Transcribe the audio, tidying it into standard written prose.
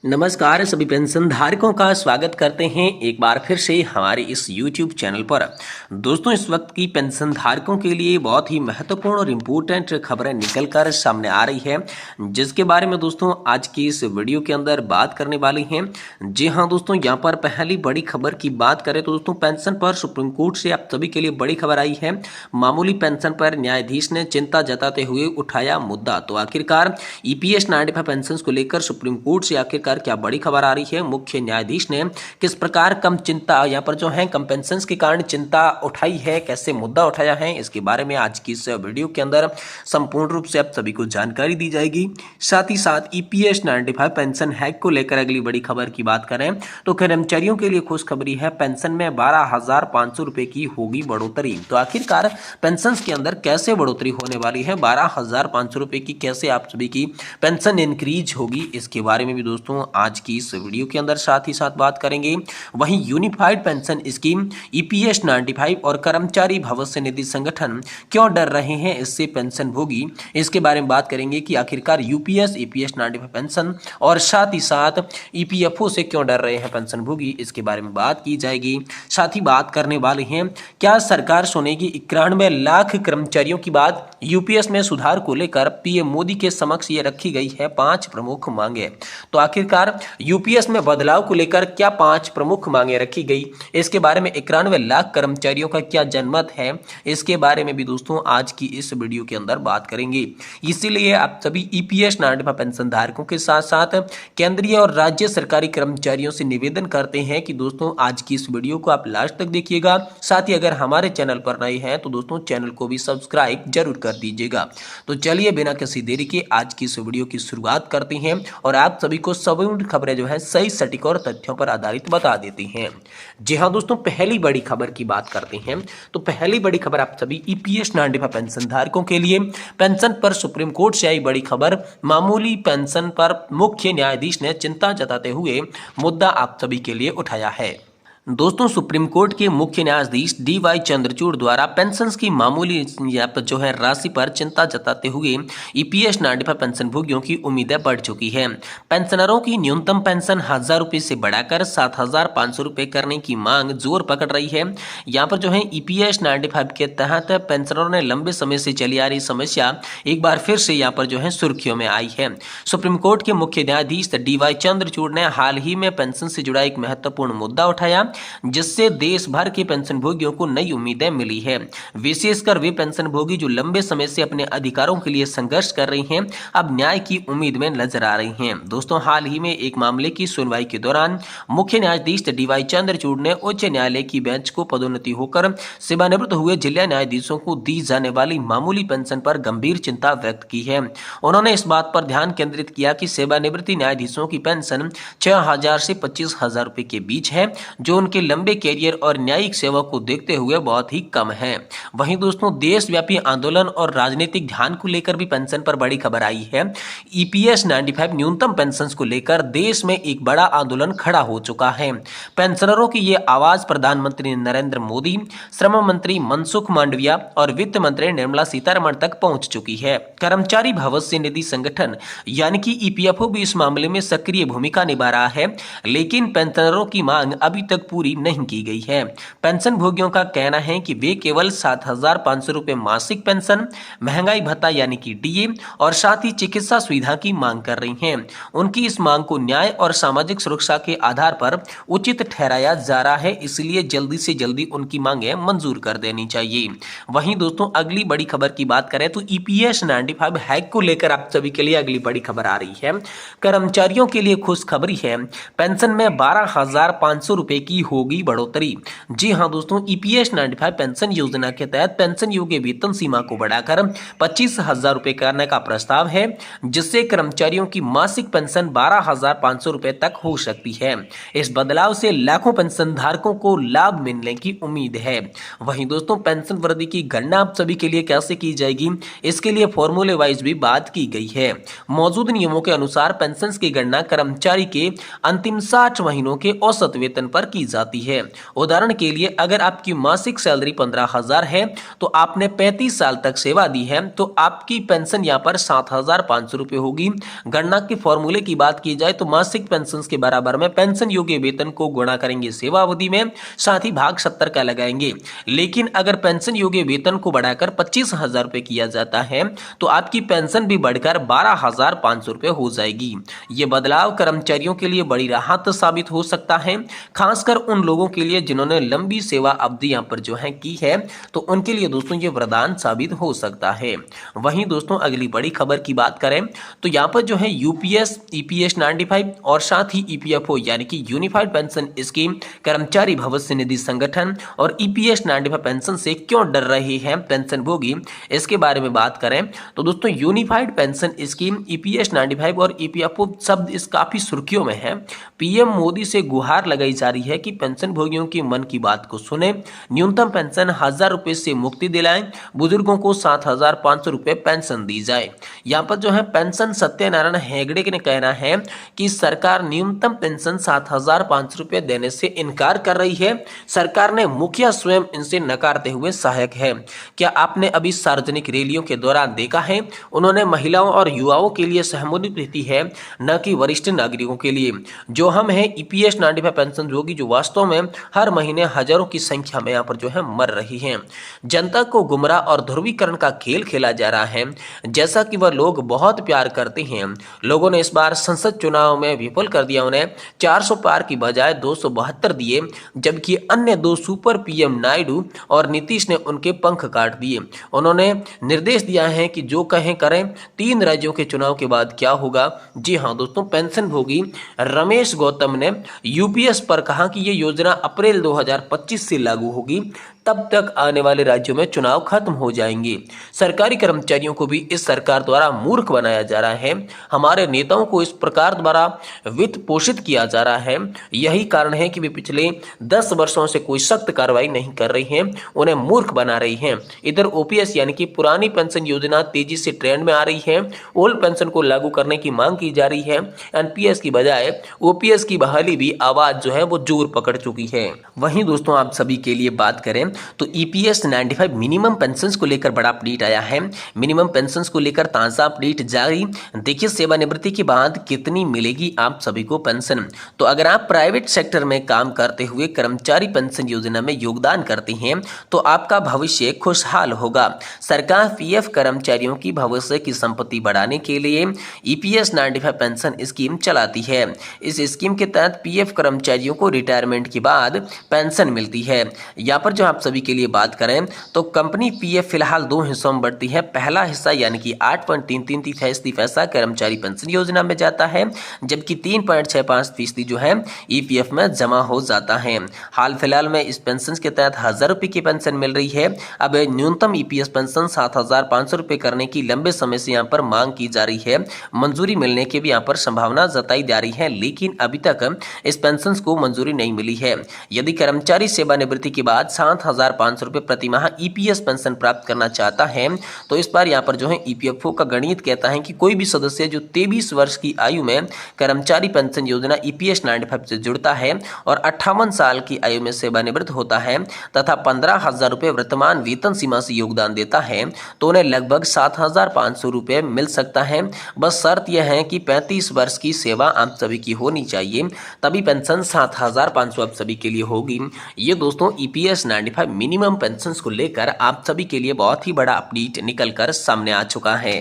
नमस्कार सभी पेंशन धारकों का स्वागत करते हैं एक बार फिर से हमारे इस YouTube चैनल पर। दोस्तों, इस वक्त की पेंशन धारकों के लिए बहुत ही महत्वपूर्ण और इम्पोर्टेंट खबरें निकल कर सामने आ रही है, जिसके बारे में दोस्तों आज की इस वीडियो के अंदर बात करने वाली हैं। जी हाँ दोस्तों, यहाँ पर पहली बड़ी खबर की बात करें तो दोस्तों पेंशन पर सुप्रीम कोर्ट से आप सभी के लिए बड़ी खबर आई है। मामूली पेंशन पर न्यायाधीश ने चिंता जताते हुए उठाया मुद्दा। तो आखिरकार EPS 95 पेंशन को लेकर सुप्रीम कोर्ट से आखिरकार क्या बड़ी खबर आ रही है, मुख्य न्यायाधीश ने किस प्रकार कम चिंता यहाँ पर जो है कम पेंशन के कारण चिंता उठाई है, कैसे मुद्दा उठाया है, इसके बारे में आज की इस वीडियो के अंदर संपूर्ण रूप से आप सभी को जानकारी दी जाएगी। साथ ही साथ EPS 95 पेंशन हैक को लेकर अगली बड़ी खबर की बात करें तो कर्मचारियों के लिए खुशखबरी है, पेंशन में 12,500 रुपए की होगी बढ़ोतरी। तो आखिरकार पेंशन के अंदर कैसे बढ़ोतरी होने वाली है, 12,500 रुपए की कैसे आप सभी की पेंशन इंक्रीज होगी, इसके बारे में भी दोस्तों आज की इस वीडियो के अंदर साथ ही साथ बात करेंगे। वहीं यूनिफाइड पेंशन स्कीम EPS 95 और कर्मचारी भविष्य निधि संगठन क्यों डर रहे हैं इससे पेंशन भोगी, इसके बारे में बात करेंगे कि आखिरकार यूपीएस EPS 95 पेंशन और साथ ही साथ EPFO से क्यों डर रहे हैं पेंशन भोगी, इसके बारे में बात की जाएगी। साथ ही बात करने वाले हैं क्या सरकार सुनेगी 91 लाख कर्मचारियों की बात, यूपीएस में सुधार को लेकर PM मोदी के समक्ष ये रखी गई है 5 प्रमुख मांगे। तो आखिरकार यूपीएस में बदलाव को लेकर क्या 5 प्रमुख मांगे रखी गई, इसके बारे में 91 लाख कर्मचारियों का क्या जनमत है, इसके बारे में भी दोस्तों आज की इस वीडियो के अंदर बात करेंगे। इसीलिए आप सभी EPS 95 पेंशन धारकों के साथ साथ केंद्रीय और राज्य सरकारी कर्मचारियों से निवेदन करते हैं कि दोस्तों आज की इस वीडियो को आप लास्ट तक देखिएगा। साथ ही अगर हमारे चैनल पर नए हैं तो दोस्तों चैनल को भी सब्सक्राइब जरूर कर दीजिएगा। तो चलिए बिना किसी देरी के आज की इस वीडियो की शुरुआत करते हैं और आप सभी को सभी खबरें जो है सही सटीक और तथ्यों पर आधारित बता देती हैं। जी हाँ दोस्तों, पहली बड़ी खबर की बात करते हैं तो पहली बड़ी खबर आप सभी EPS 95 पेंशन धारकों के लिए पेंशन पर सुप्रीम कोर्ट से आई बड़ी खबर, मामूली पेंशन पर मुख्य न्यायाधीश ने चिंता जताते हुए मुद्दा आप सभी के लिए उठाया है। दोस्तों, सुप्रीम कोर्ट के मुख्य न्यायाधीश DY चंद्रचूड़ द्वारा पेंशन की मामूली जो है राशि पर चिंता जताते हुए EPS 95 पेंशन भोगियों की उम्मीदें बढ़ चुकी है। पेंशनरों की न्यूनतम पेंशन 1,000 रुपये से बढ़ाकर 7,500 रुपये करने की मांग जोर पकड़ रही है। यहाँ पर जो है EPS 95 के तहत पेंशनरों ने लंबे समय से चली आ रही समस्या एक बार फिर से यहाँ पर जो है सुर्खियों में आई है। सुप्रीम कोर्ट के मुख्य न्यायाधीश DY चंद्रचूड़ ने हाल ही में पेंशन से जुड़ा एक महत्वपूर्ण मुद्दा उठाया, जिससे देश भर के पेंशन भोगियों को नई उम्मीदें मिली है। विशेषकर वे पेंशन भोगी जो लंबे समय से अपने अधिकारों के लिए संघर्ष कर रही हैं, अब न्याय की उम्मीद में नजर आ रही हैं। दोस्तों, हाल ही में एक मामले की सुनवाई के दौरान मुख्य न्यायाधीश DY चंद्रचूड़ ने उच्च न्यायालय की बेंच को पदोन्नति होकर सेवानिवृत्त हुए जिला न्यायाधीशों को दी जाने वाली मामूली पेंशन पर गंभीर चिंता व्यक्त की है। उन्होंने इस बात पर ध्यान केंद्रित किया कि सेवानिवृत्ति न्यायाधीशों की पेंशन 6,000 से 25,000 रुपए के बीच है, जो उनके लंबे कैरियर और न्यायिक सेवा को देखते हुए बहुत ही कम है। वहीं दोस्तों, देशव्यापी आंदोलन और राजनीतिक ध्यान को लेकर भी पेंशन पर बड़ी खबर आई है। EPS 95 न्यूनतम पेंशन को लेकर देश में एक बड़ा आंदोलन खड़ा हो चुका है। पेंशनरों की ये आवाज प्रधानमंत्री नरेंद्र मोदी, श्रम मंत्री मनसुख मांडविया और वित्त मंत्री निर्मला सीतारमण तक पहुंच चुकी है। कर्मचारी भविष्य निधि संगठन यानी कि EPFO भी इस मामले में सक्रिय भूमिका निभा रहा है, लेकिन पेंशनरों की मांग अभी तक पूरी नहीं की गई है। पेंशन भोगियों का कहना है कि वे केवल 7,500 रुपए मासिक पेंशन, महंगाई भत्ता यानी कि DA और साथ ही चिकित्सा सुविधा की मांग कर रही हैं। उनकी इस मांग को न्याय और सामाजिक सुरक्षा के आधार पर उचित ठहराया जा रहा है, इसलिए जल्दी से जल्दी उनकी मांगें मंजूर कर देनी चाहिए। वहीं दोस्तों, अगली बड़ी खबर की बात करें तो EPS 95 हैक को लेकर आप सभी के लिए अगली बड़ी खबर आ रही है। कर्मचारियों के लिए खुशखबरी है, पेंशन में 12,500 रुपए की होगी बढ़ोतरी। जी हां दोस्तों, EPS 95 पेंशन योजना के तहत पेंशन योग्य वेतन सीमा को बढ़ाकर 25,000 रुपए करने का प्रस्ताव है, जिससे कर्मचारियों की मासिक पेंशन 12,500 रुपए तक हो सकती है। इस बदलाव से लाखों पेंशन धारकों को लाभ मिलने की उम्मीद है। वहीं दोस्तों, पेंशन वृद्धि की गणना आप सभी के लिए कैसे की जाएगी, इसके लिए फॉर्मूले वाइज भी बात की गई है। मौजूद नियमों के अनुसार पेंशन की गणना कर्मचारी के अंतिम 60 महीनों के औसत वेतन पर की जाती है। उदाहरण के लिए अगर आपकी मासिक सैलरी 15,000 है तो आपने 35 साल तक सेवा दी है तो आपकी पेंशन यहाँ पर 7,500 रुपये होगी। गणना के फॉर्मूले की बात की जाए तो मासिक पेंशन के बराबर में पेंशन योग्य वेतन को गुणा करेंगे सेवा अवधि में, साथ ही भाग 70 का लगाएंगे। लेकिन अगर पेंशन योग्य वेतन को बढ़ाकर 25,000 रुपये किया जाता है तो आपकी पेंशन भी बढ़कर 12,500 रुपये हो जाएगी। ये बदलाव कर्मचारियों के लिए बड़ी राहत साबित हो सकता है, खासकर उन लोगों के लिए जिन्होंने लंबी सेवा अवधि यहाँ पर जो है की है, तो उनके लिए दोस्तों ये वरदान साबित हो सकता है। वहीं दोस्तों अगली बड़ी खबर की बात करें तो यहाँ पर जो है यूपीएस, ईपीएस 95 और साथ ही ईपीएफओ यानी कि यूनिफाइड पेंशन स्कीम, कर्मचारी भविष्य निधि संगठन और ईपीएस 95 पेंशन से क्यों डर रहे हैं पेंशन भोगी, इसके बारे में बात करें तो दोस्तों यूनिफाइड पेंशन स्कीम, ईपीएस 95 और ईपीएफओ शब्द इस काफी सुर्खियों में है। पीएम मोदी से गुहार लगाई जा रही है कि पेंशन भोगियों की मन की बात को सुने, न्यूनतम पेंशन 1,000 रुपए से मुक्ति दिलाएं, बुजुर्गों को 7,500 रुपए पेंशन दी जाए। यहाँ पर जो है पेंशन सत्यनारायण हेगड़े ने कहना है कि सरकार न्यूनतम पेंशन 7,500 रुपए देने से इनकार कर रही है। सरकार ने मुखिया स्वयं इनसे नकारते हुए सहायक है। क्या आपने अभी सार्वजनिक रैलियों के दौरान देखा है, उन्होंने महिलाओं और युवाओं के लिए सहानुभूति है, न कि वरिष्ठ नागरिकों के लिए। जो हम हैं ईपीएस 95 पेंशन भोगी जो वास्तव में हर महीने हजारों की संख्या में यहाँ पर जो है मर रही हैं। जनता को गुमराह और ध्रुवीकरण का खेल खेला जा रहा है, जैसा कि वह लोग बहुत प्यार करते हैं। लोगों ने इस बार संसद चुनाव में विफल कर दिया, उन्हें 400 पार की बजाय 272 दिए, जबकि अन्य दो सुपर पीएम नायडू और नीतीश ने उनके पंख काट दिए। उन्होंने निर्देश दिया है कि जो कहें करें, 3 राज्यों के चुनाव के बाद क्या होगा। जी हाँ दोस्तों, पेंशन भोगी रमेश गौतम ने यूपीएस पर कहा कि ये योजना अप्रैल 2025 से लागू होगी, तब तक आने वाले राज्यों में चुनाव खत्म हो जाएंगे। सरकारी कर्मचारियों को भी इस सरकार द्वारा मूर्ख बनाया जा रहा है। हमारे नेताओं को इस प्रकार द्वारा वित्त पोषित किया जा रहा है। यही कारण है कि वे पिछले 10 वर्षों से कोई सख्त कार्रवाई नहीं कर रही हैं, उन्हें मूर्ख बना रही हैं। इधर ओपीएस यानी कि पुरानी पेंशन योजना तेजी से ट्रेंड में आ रही है। ओल्ड पेंशन को लागू करने की मांग की जा रही है। एनपीएस की बजाय ओपीएस की बहाली भी आवाज जो है वो जोर पकड़ चुकी है। वहीं दोस्तों आप सभी के लिए बात करें तो ईपीएस 95 मिनिमम पेंशंस को लेकर बड़ा अपडेट आया है। मिनिमम पेंशंस को लेकर ताजा अपडेट जारी। देखिए सेवानिवृत्ति के बाद कितनी मिलेगी आप सभी को पेंशन। तो अगर आप प्राइवेट सेक्टर में काम करते हुए कर्मचारी पेंशन योजना में योगदान करते हैं तो आपका भविष्य खुशहाल होगा। सरकार पीएफ कर्मचारियों की भविष्य की संपत्ति बढ़ाने के लिए ईपीएस 95 पेंशन स्कीम चलाती है। इस स्कीम के तहत पीएफ कर्मचारियों को रिटायरमेंट के बाद पेंशन मिलती है। यहाँ पर जो आप सभी के लिए बात करें तो कंपनी पीएफ फिलहाल 2 हिस्सों में बढ़ती है। पहला हिस्सा यानी कि 8.33% पैसा कर्मचारी पेंशन योजना में जाता है, जबकि 3.65% जो है ईपीएफ में जमा हो जाता है। हाल फिलहाल में इस पेंशन के तहत 1,000 रुपये की पेंशन मिल रही है। अब न्यूनतम ईपीएस पेंशन 7,500 रुपये करने की लंबे समय से यहाँ पर मांग की जा रही है। मंजूरी मिलने की भी यहाँ पर संभावना जताई जा रही है, लेकिन अभी तक इस पेंशन को मंजूरी नहीं मिली है। यदि कर्मचारी सेवानिवृत्ति के बाद 7,500 रुपये प्रति माह ईपीएस पेंशन प्राप्त करना चाहता है तो इस बार यहाँ पर जो है ईपीएफओ का गणित कहता है कि कोई भी सदस्य जो 23 वर्ष की आयु में कर्मचारी पेंशन योजना ईपीएस 95 से जुड़ता है और 58 साल की आयु में सेवानिवृत्त होता है तथा 15,000 रुपये वर्तमान वेतन सीमा से योगदान देता है तो उन्हें लगभग 7,500 रुपये मिल सकता है। बस शर्त यह है कि 35 वर्ष की सेवा आप सभी की होनी चाहिए, तभी पेंशन 7,500 आप सभी के लिए होगी। ये दोस्तों ईपीएस 95 मिनिमम पेंशन को लेकर आप सभी के लिए बहुत ही बड़ा अपडेट निकल कर सामने आ चुका है।